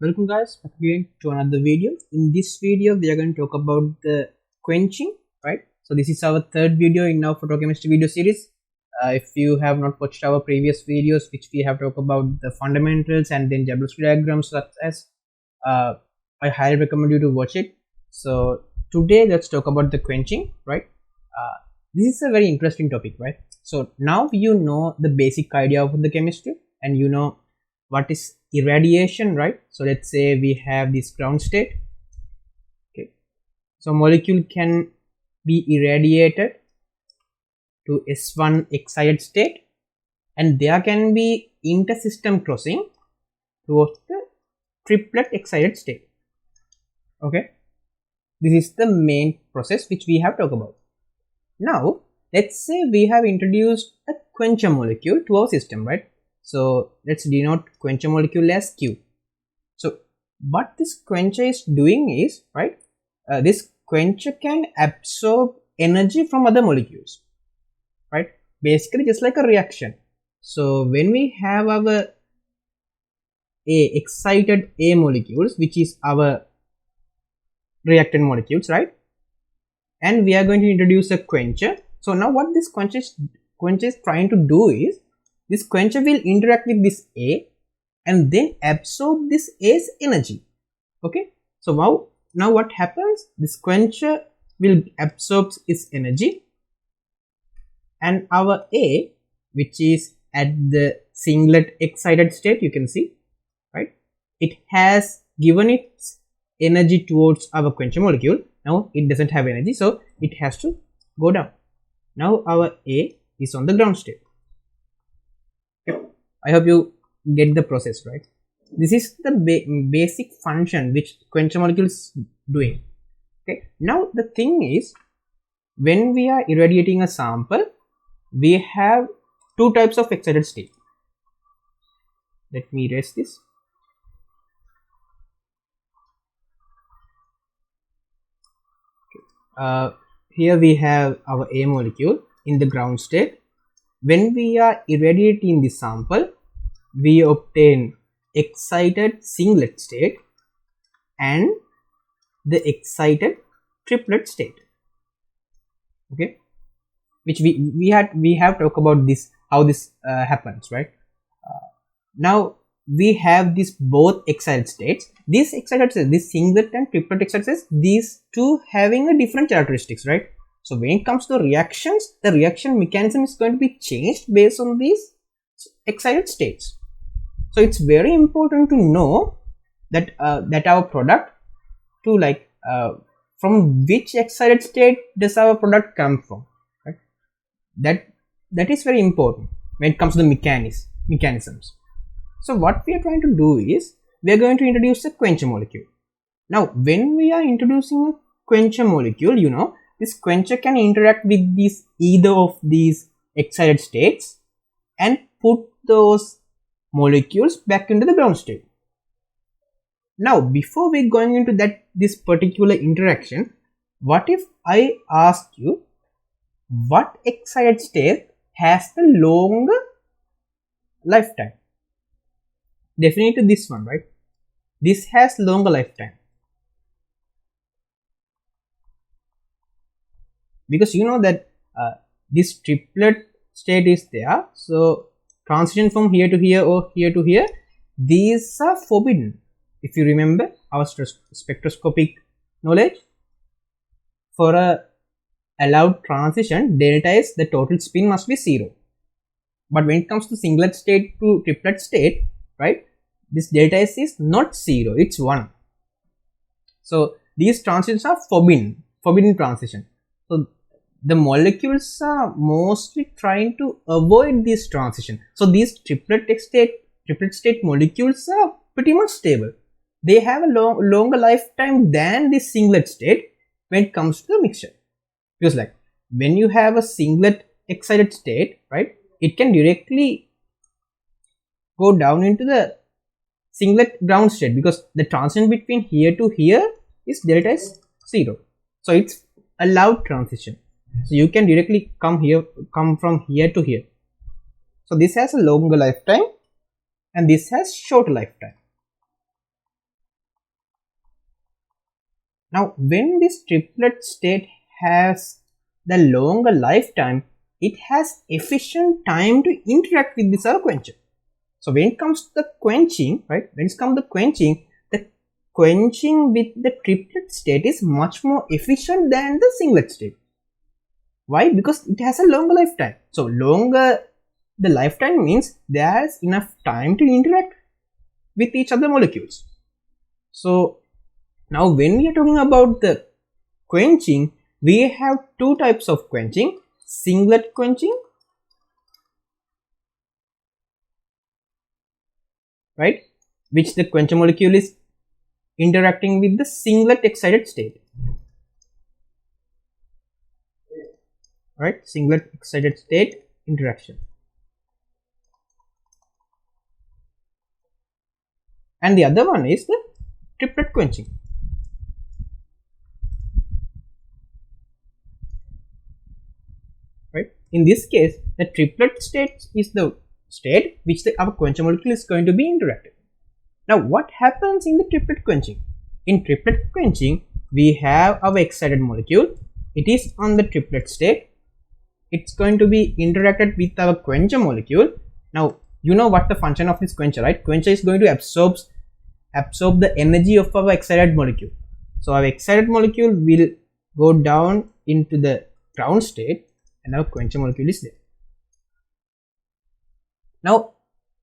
Welcome guys, back again to another video. In this video, we are going to talk about the quenching, right? So this is our third video in our photochemistry video series. If you have not watched our previous videos, which we have talked about the fundamentals and then Jablonski diagrams, such as I highly recommend you to watch it. So today, let's talk about the quenching, right? This is a very interesting topic, right? So now you know the basic idea of the chemistry, and you know what is irradiation, right? So let's say we have this ground state. Okay, so molecule can be irradiated to S1 excited state, and there can be intersystem crossing towards the triplet excited state. Okay, this is the main process which we have talked about. Now let's say we have introduced a quencher molecule to our system, right? So let's denote quencher molecule as Q. So what this quencher is doing is, right, this quencher can absorb energy from other molecules, right? Basically just like a reaction. So when we have our excited A molecules, which is our reactant molecules, right, and we are going to introduce a quencher. So now what this quencher is trying to do is, this quencher will interact with this A and then absorb this A's energy. Okay, so now what happens, this quencher will absorb its energy, and our A, which is at the singlet excited state, you can see, right, it has given its energy towards our quencher molecule. Now it doesn't have energy, so it has to go down. Now our A is on the ground state. I hope you get the process, right? This is the basic function which quencher molecule is doing. Okay, now the thing is, when we are irradiating a sample, we have two types of excited state. Let me erase this. Here we have our A molecule in the ground state. When we are irradiating the sample, we obtain excited singlet state and the excited triplet state. Okay, which we have talked about this, how this happens, right? Now we have this both excited states. These excited states, this singlet and triplet excited states, these two having a different characteristics, right? So when it comes to reactions, the reaction mechanism is going to be changed based on these excited states. So it's very important to know that that our product, to like from which excited state does our product come from, right? That is very important when it comes to the mechanisms. So what we are trying to do is, we are going to introduce a quencher molecule. Now when we are introducing a quencher molecule, you know, this quencher can interact with either of these excited states and put those molecules back into the ground state. Now before we going into this particular interaction, what if I ask you, what excited state has the longer lifetime? Definitely this one, right? This has longer lifetime, because you know that this triplet state is there. So transition from here to here or here to here, these are forbidden. If you remember our spectroscopic knowledge, for a allowed transition, delta S, the total spin must be 0. But when it comes to singlet state to triplet state, right, this delta S is not 0, it's 1. So these transitions are forbidden transition. So the molecules are mostly trying to avoid this transition. So these triplet state molecules are pretty much stable. They have a longer lifetime than the singlet state when it comes to the mixture. Because like when you have a singlet excited state, right, it can directly go down into the singlet ground state, because the transition between here to here is delta is 0. So it's allowed transition. So you can directly come from here to here. So this has a longer lifetime and this has shorter lifetime. Now, when this triplet state has the longer lifetime, it has efficient time to interact with this quencher. So when it comes to the quenching, right? When it comes to the quenching with the triplet state is much more efficient than the singlet state. Why? Because it has a longer lifetime. So longer the lifetime means there's enough time to interact with each other molecules. So now when we are talking about the quenching, we have two types of quenching: singlet quenching, right, which the quencher molecule is interacting with the singlet excited state, right, singlet excited state interaction. And the other one is the triplet quenching. Right? In this case, the triplet state is the state which our quencher molecule is going to be interacted. Now, what happens in the triplet quenching? In triplet quenching, we have our excited molecule. It is on the triplet state. It's going to be interacted with our quencher molecule. Now, you know what the function of this quencher, right? Quencher is going to absorb the energy of our excited molecule. So our excited molecule will go down into the ground state and our quencher molecule is there. Now,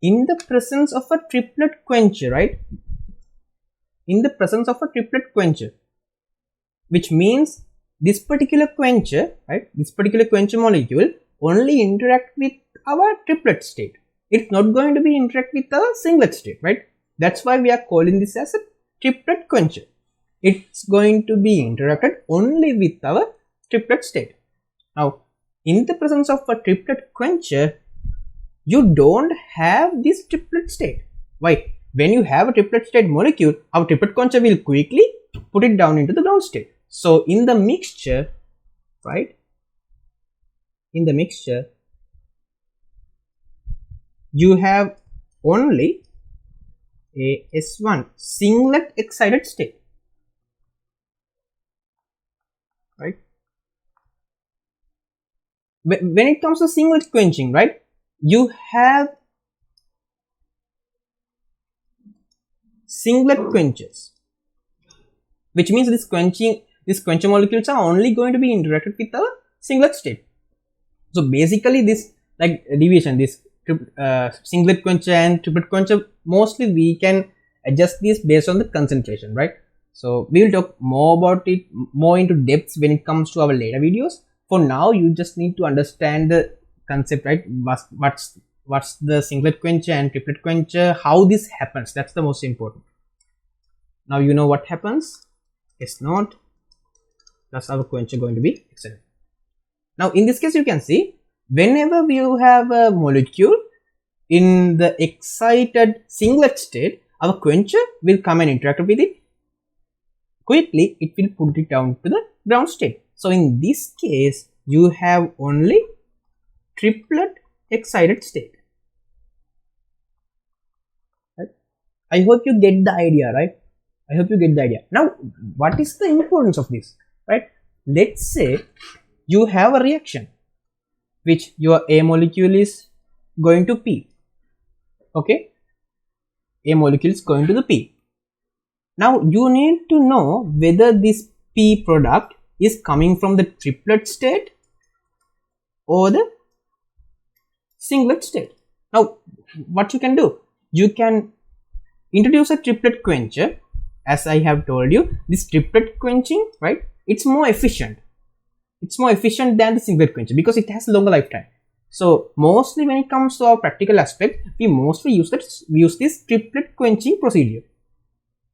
in the presence of a triplet quencher, right? In the presence of a triplet quencher, which means this particular quencher, right? This particular quencher molecule only interact with our triplet state. It's not going to be interact with our singlet state, right? That's why we are calling this as a triplet quencher. It's going to be interacted only with our triplet state. Now, in the presence of a triplet quencher, you don't have this triplet state. Why? When you have a triplet state molecule, our triplet quencher will quickly put it down into the ground state. So in the mixture, right? In the mixture, you have only a S1 singlet excited state, right? When it comes to singlet quenching, right, you have singlet quenchers, which means these quencher molecules are only going to be interacted with our singlet state. So basically, this like deviation, this singlet quencher and triplet quencher, mostly we can adjust this based on the concentration, right? So we will talk more about it more into depths when it comes to our later videos. For now, you just need to understand the concept, right? What's the singlet quencher and triplet quencher, how this happens. That's the most important. Now you know what happens. S0 plus our quencher going to be excited. Now in this case, you can see whenever you have a molecule in the excited singlet state, our quencher will come and interact with it. Quickly, it will put it down to the ground state. So in this case, you have only triplet excited state. Right? I hope you get the idea, right? I hope you get the idea. Now, what is the importance of this, right? Let's say you have a reaction which your A molecule is going to P. Okay? A molecule is going to the P. Now, you need to know whether this P product is coming from the triplet state or the singlet state. Now, what you can do? You can introduce a triplet quencher. As I have told you, this triplet quenching, right, it's more efficient. It's more efficient than the singlet quencher because it has longer lifetime. So mostly when it comes to our practical aspect, we mostly use this triplet quenching procedure.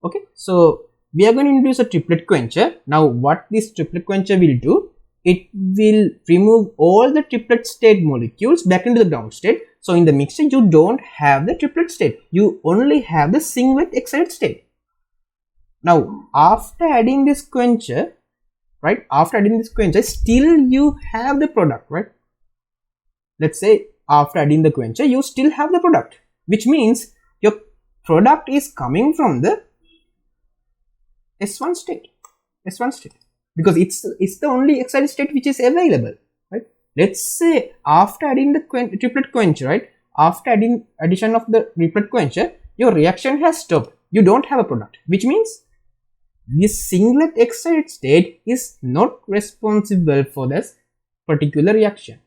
Okay, so we are going to introduce a triplet quencher. Now what this triplet quencher will do, it will remove all the triplet state molecules back into the ground state. So in the mixture, you don't have the triplet state. You only have the singlet excited state. Now, after adding this quencher, right? After adding this quencher, still you have the product, right? Let's say after adding the quencher, you still have the product, which means your product is coming from the S1 state. S1 state, because it's the only excited state which is available, right? Let's say after adding the triplet quencher, right? After addition of the triplet quencher, your reaction has stopped. You don't have a product, which means this singlet excited state is not responsible for this particular reaction.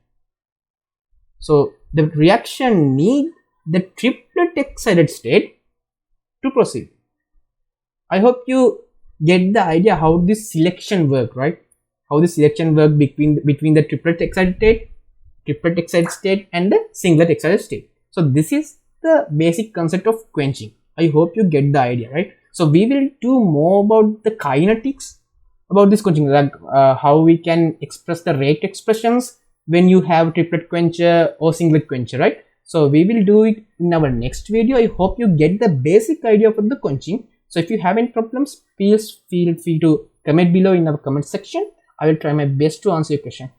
So the reaction needs the triplet excited state to proceed. I hope you get the idea how this selection work, right? How the selection work between the triplet excited state and the singlet excited state. So this is the basic concept of quenching. I hope you get the idea, right? So we will do more about the kinetics about this quenching, like how we can express the rate expressions when you have triplet quencher or singlet quencher, right? So we will do it in our next video. I hope you get the basic idea of the quenching. So if you have any problems, please feel free to comment below in our comment section. I will try my best to answer your question.